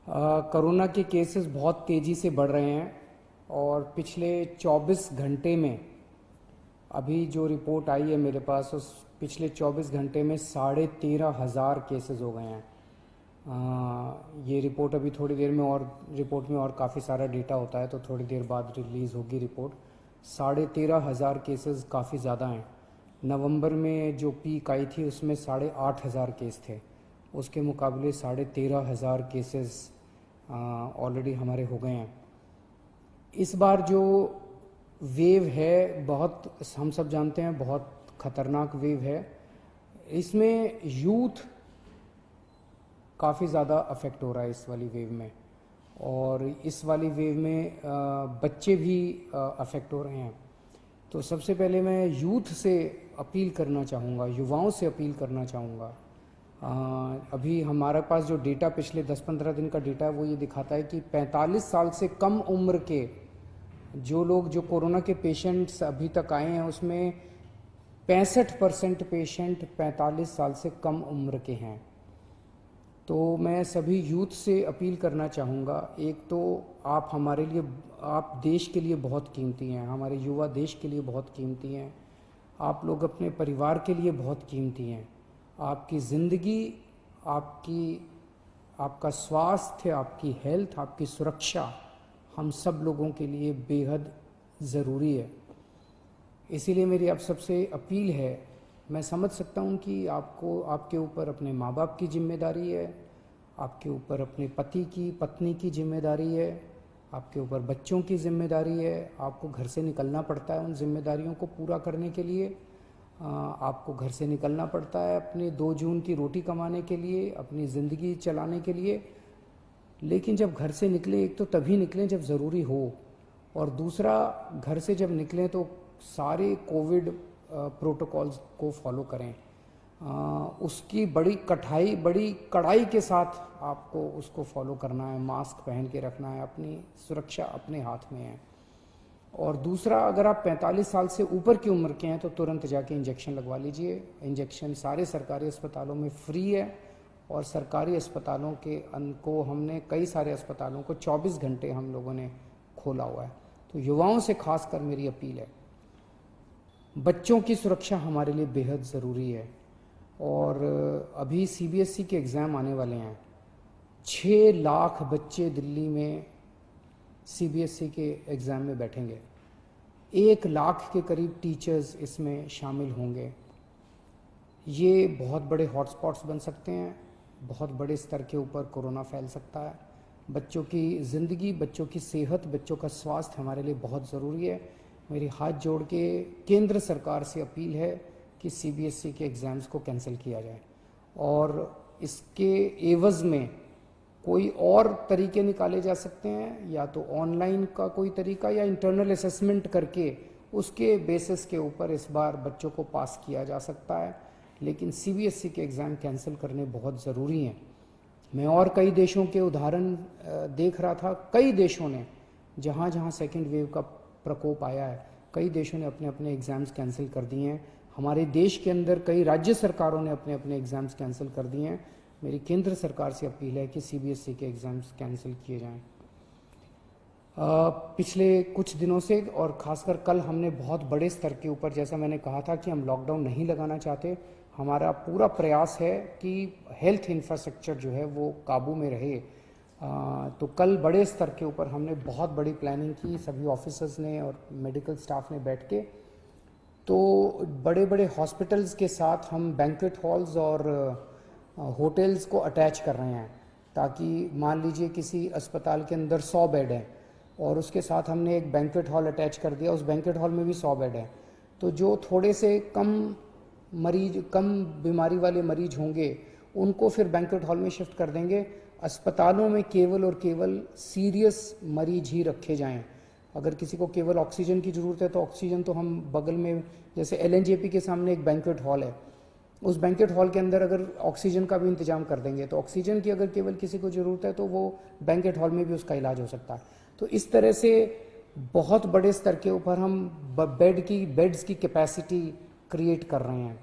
Corona के cases बहुत तेज़ी से बढ़ रहे हैं और पिछले 24 घंटे में अभी जो रिपोर्ट आई है मेरे पास, उस पिछले 24 घंटे में 13,500 केसेस हो गए हैं। ये रिपोर्ट अभी थोड़ी देर में, और रिपोर्ट में और काफ़ी सारा डेटा होता है तो थोड़ी देर बाद रिलीज़ होगी रिपोर्ट। 13,500 केसेस काफ़ी ज़्यादा हैं। नवंबर में जो पीक आई थी उसमें 8,500 केस थे, उसके मुकाबले 13,500 केसेस ऑलरेडी हमारे हो गए हैं। इस बार जो वेव है, बहुत हम सब जानते हैं बहुत ख़तरनाक वेव है। इसमें यूथ काफ़ी ज़्यादा अफेक्ट हो रहा है इस वाली वेव में, और इस वाली वेव में बच्चे भी अफेक्ट हो रहे हैं। तो सबसे पहले मैं यूथ से अपील करना चाहूँगा, युवाओं से अपील करना चाहूँगा। अभी हमारे पास जो डेटा पिछले 10-15 दिन का डेटा है वो ये दिखाता है कि 45 साल से कम उम्र के जो लोग, जो कोरोना के पेशेंट्स अभी तक आए हैं, उसमें 65% पेशेंट 45 साल से कम उम्र के हैं। तो मैं सभी यूथ से अपील करना चाहूँगा, एक तो आप हमारे लिए, आप देश के लिए बहुत कीमती हैं, हमारे युवा देश के लिए बहुत कीमती हैं, आप लोग अपने परिवार के लिए बहुत कीमती हैं। आपकी ज़िंदगी, आपका स्वास्थ्य, आपकी हेल्थ, आपकी सुरक्षा हम सब लोगों के लिए बेहद ज़रूरी है। इसीलिए मेरी आप सबसे अपील है, मैं समझ सकता हूँ कि आपको, आपके ऊपर अपने माँ बाप की जिम्मेदारी है, आपके ऊपर अपने पति की, पत्नी की जिम्मेदारी है, आपके ऊपर बच्चों की जिम्मेदारी है, आपको घर से निकलना पड़ता है उन जिम्मेदारियों को पूरा करने के लिए। आपको घर से निकलना पड़ता है अपने 2 जून की रोटी कमाने के लिए, अपनी ज़िंदगी चलाने के लिए। लेकिन जब घर से निकलें, एक तो तभी निकलें जब ज़रूरी हो, और दूसरा, घर से जब निकलें तो सारे कोविड प्रोटोकॉल्स को फॉलो करें। उसकी बड़ी कड़ाई के साथ आपको उसको फॉलो करना है, मास्क पहन के रखना है, अपनी सुरक्षा अपने हाथ में है। और दूसरा, अगर आप 45 साल से ऊपर की उम्र के हैं तो तुरंत जाके इंजेक्शन लगवा लीजिए। इंजेक्शन सारे सरकारी अस्पतालों में फ्री है, और सरकारी अस्पतालों के को हमने, कई सारे अस्पतालों को 24 घंटे हम लोगों ने खोला हुआ है। तो युवाओं से खासकर मेरी अपील है, बच्चों की सुरक्षा हमारे लिए बेहद ज़रूरी है। और अभी सीबीएसई के एग्ज़ाम आने वाले हैं। 6 लाख बच्चे दिल्ली में सीबीएसई के एग्ज़ाम में बैठेंगे। 1 लाख के करीब टीचर्स इसमें शामिल होंगे। ये बहुत बड़े हॉटस्पॉट्स बन सकते हैं, बहुत बड़े स्तर के ऊपर कोरोना फैल सकता है। बच्चों की ज़िंदगी, बच्चों की सेहत, बच्चों का स्वास्थ्य हमारे लिए बहुत ज़रूरी है। मेरी हाथ जोड़ के केंद्र सरकार से अपील है कि सीबीएसई के एग्ज़ाम्स को कैंसिल किया जाए, और इसके एवज़ में कोई और तरीके निकाले जा सकते हैं, या तो ऑनलाइन का कोई तरीका, या इंटरनल असेसमेंट करके उसके बेसिस के ऊपर इस बार बच्चों को पास किया जा सकता है। लेकिन सीबीएसई के एग्ज़ाम कैंसिल करने बहुत ज़रूरी हैं। मैं और कई देशों के उदाहरण देख रहा था, कई देशों ने, जहाँ जहाँ सेकेंड वेव का प्रकोप आया है, कई देशों ने अपने अपने एग्ज़ाम्स कैंसिल कर दिए हैं। हमारे देश के अंदर कई राज्य सरकारों ने अपने अपने एग्ज़ाम्स कैंसिल कर दिए हैं। मेरी केंद्र सरकार से अपील है कि सीबीएसई के एग्ज़ाम्स कैंसिल किए जाएं। पिछले कुछ दिनों से, और ख़ासकर कल, हमने बहुत बड़े स्तर के ऊपर, जैसा मैंने कहा था कि हम लॉकडाउन नहीं लगाना चाहते, हमारा पूरा प्रयास है कि हेल्थ इंफ्रास्ट्रक्चर जो है वो काबू में रहे। तो कल बड़े स्तर के ऊपर हमने बहुत बड़ी प्लानिंग की, सभी ऑफिसर्स ने और मेडिकल स्टाफ ने बैठ के। तो बड़े बड़े हॉस्पिटल्स के साथ हम बैंक्वेट हॉल्स और होटल्स को अटैच कर रहे हैं, ताकि मान लीजिए किसी अस्पताल के अंदर 100 बेड हैं और उसके साथ हमने एक बैंक्वेट हॉल अटैच कर दिया, उस बैंक्वेट हॉल में भी 100 बेड हैं। तो जो थोड़े से कम बीमारी वाले मरीज होंगे उनको फिर बैंक्वेट हॉल में शिफ्ट कर देंगे। अस्पतालों में केवल और केवल सीरियस मरीज ही रखे जाएं। अगर किसी को केवल ऑक्सीजन की ज़रूरत है तो ऑक्सीजन तो हम बगल में, जैसे एलएनजेपी के सामने एक बैंक्वेट हॉल है, उस बैंक्वेट हॉल के अंदर अगर ऑक्सीजन का भी इंतजाम कर देंगे तो ऑक्सीजन की अगर केवल किसी को ज़रूरत है तो वो बैंक्वेट हॉल में भी उसका इलाज हो सकता है। तो इस तरह से बहुत बड़े स्तर के ऊपर हम बेड्स की कैपेसिटी क्रिएट कर रहे हैं।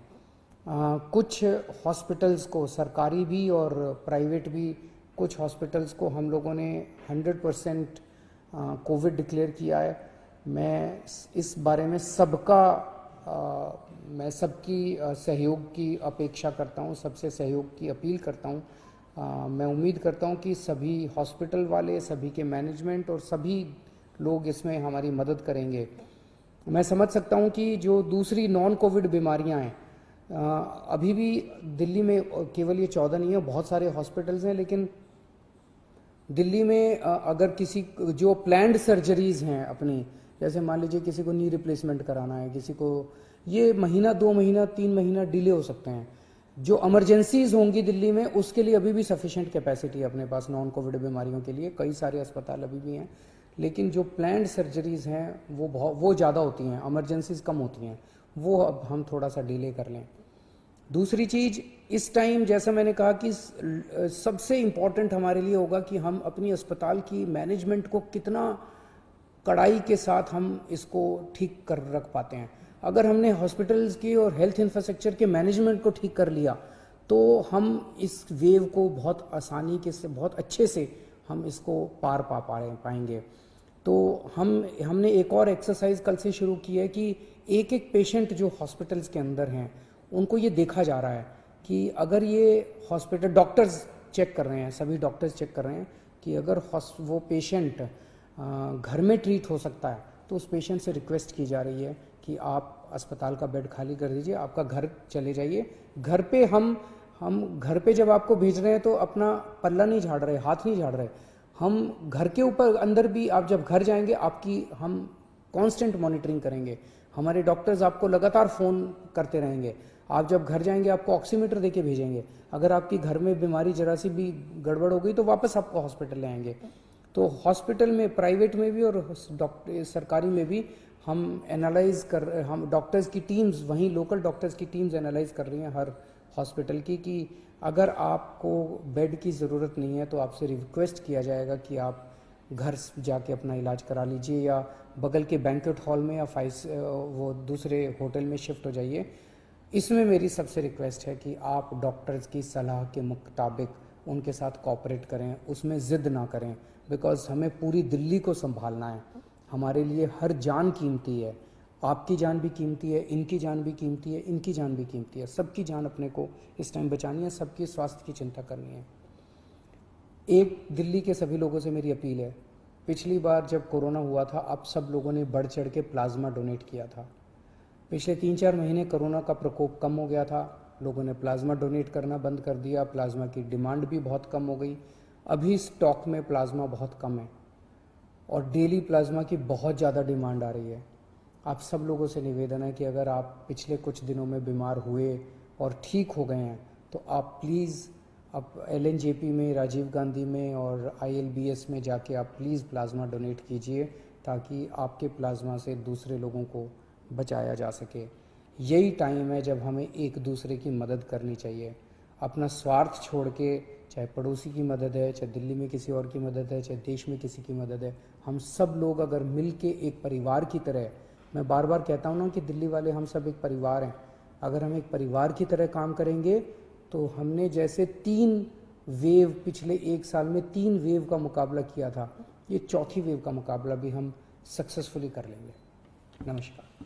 कुछ हॉस्पिटल्स को, सरकारी भी और प्राइवेट भी, कुछ हॉस्पिटल्स को हम लोगों ने 100% कोविड डिक्लेयर किया है। मैं इस बारे में मैं सबकी सहयोग की अपेक्षा करता हूँ, सबसे सहयोग की अपील करता हूँ। मैं उम्मीद करता हूँ कि सभी हॉस्पिटल वाले, सभी के मैनेजमेंट और सभी लोग इसमें हमारी मदद करेंगे। मैं समझ सकता हूँ कि जो दूसरी नॉन कोविड बीमारियाँ हैं, अभी भी दिल्ली में केवल ये 14 नहीं है, बहुत सारे हॉस्पिटल्स हैं, लेकिन दिल्ली में अगर किसी जो प्लान्ड सर्जरीज हैं अपनी, जैसे मान लीजिए किसी को नी रिप्लेसमेंट कराना है, किसी को, ये महीना 2 महीना 3 महीना डिले हो सकते हैं। जो इमरजेंसीज होंगी दिल्ली में, उसके लिए अभी भी सफिशिएंट कैपेसिटी है अपने पास नॉन कोविड बीमारियों के लिए, कई सारे अस्पताल अभी भी हैं। लेकिन जो प्लान्ड सर्जरीज हैं वो ज़्यादा होती हैं, इमरजेंसीज कम होती हैं, वो अब हम थोड़ा सा डिले कर लें। दूसरी चीज़, इस टाइम जैसा मैंने कहा कि सबसे इम्पॉर्टेंट हमारे लिए होगा कि हम अपनी अस्पताल की मैनेजमेंट को कितना कड़ाई के साथ हम इसको ठीक कर रख पाते हैं। अगर हमने हॉस्पिटल्स की और हेल्थ इंफ्रास्ट्रक्चर के मैनेजमेंट को ठीक कर लिया तो हम इस वेव को बहुत आसानी के से, बहुत अच्छे से हम इसको पार पाएंगे। तो हमने एक और एक्सरसाइज कल से शुरू की है कि एक एक पेशेंट जो हॉस्पिटल्स के अंदर हैं उनको ये देखा जा रहा है कि अगर ये हॉस्पिटल, डॉक्टर्स चेक कर रहे हैं, सभी डॉक्टर्स चेक कर रहे हैं कि अगर वो पेशेंट घर में ट्रीट हो सकता है तो उस पेशेंट से रिक्वेस्ट की जा रही है कि आप अस्पताल का बेड खाली कर दीजिए, आपका घर चले जाइए। घर पे हम घर पे जब आपको भेज रहे हैं तो अपना पल्ला नहीं झाड़ रहे, हाथ नहीं झाड़ रहे, हम घर के ऊपर अंदर भी आप जब घर जाएंगे आपकी हम कांस्टेंट मॉनिटरिंग करेंगे। हमारे डॉक्टर्स आपको लगातार फ़ोन करते रहेंगे। आप जब घर जाएंगे आपको ऑक्सीमीटर देके भेजेंगे। अगर आपकी घर में बीमारी जरा सी भी गड़बड़ हो गई तो वापस आपको हॉस्पिटल ले आएंगे। तो हॉस्पिटल में, प्राइवेट में भी और सरकारी में भी हम डॉक्टर्स की टीम्स, वहीं लोकल डॉक्टर्स की टीम्स एनालाइज कर रही हैं हर हॉस्पिटल की कि अगर आपको बेड की ज़रूरत नहीं है तो आपसे रिक्वेस्ट किया जाएगा कि आप घर जाके अपना इलाज करा लीजिए या बगल के बैंक्वेट हॉल में या वो दूसरे होटल में शिफ्ट हो जाइए। इसमें मेरी सबसे रिक्वेस्ट है कि आप डॉक्टर्स की सलाह के मुताबिक उनके साथ कोऑपरेट करें, उसमें ज़िद ना करें, बिकॉज हमें पूरी दिल्ली को संभालना है। हमारे लिए हर जान कीमती है, आपकी जान भी कीमती है, इनकी जान भी कीमती है, इनकी जान भी कीमती है, सबकी जान अपने को इस टाइम बचानी है, सबकी स्वास्थ्य की चिंता करनी है। एक दिल्ली के सभी लोगों से मेरी अपील है, पिछली बार जब कोरोना हुआ था आप सब लोगों ने बढ़ चढ़ के प्लाज्मा डोनेट किया था। पिछले 3-4 महीने कोरोना का प्रकोप कम हो गया था, लोगों ने प्लाज्मा डोनेट करना बंद कर दिया, प्लाज्मा की डिमांड भी बहुत कम हो गई। अभी स्टॉक में प्लाज्मा बहुत कम है और डेली प्लाज्मा की बहुत ज़्यादा डिमांड आ रही है। आप सब लोगों से निवेदन है कि अगर आप पिछले कुछ दिनों में बीमार हुए और ठीक हो गए हैं तो आप प्लीज़ अब LNJP में, राजीव गांधी में और ILBS में जाके आप प्लीज़ प्लाज्मा डोनेट कीजिए ताकि आपके प्लाज्मा से दूसरे लोगों को बचाया जा सके। यही टाइम है जब हमें एक दूसरे की मदद करनी चाहिए। अपना स्वार्थ छोड़ के, चाहे पड़ोसी की मदद है, चाहे दिल्ली में किसी और की मदद है, चाहे देश में किसी की मदद है, हम सब लोग अगर मिल के एक परिवार की तरह, मैं बार बार कहता हूँ ना कि दिल्ली वाले हम सब एक परिवार हैं, अगर हम एक परिवार की तरह काम करेंगे तो हमने जैसे 3 वेव, पिछले 1 साल में 3 वेव का मुकाबला किया था, ये चौथी वेव का मुकाबला भी हम सक्सेसफुली कर लेंगे। नमस्कार।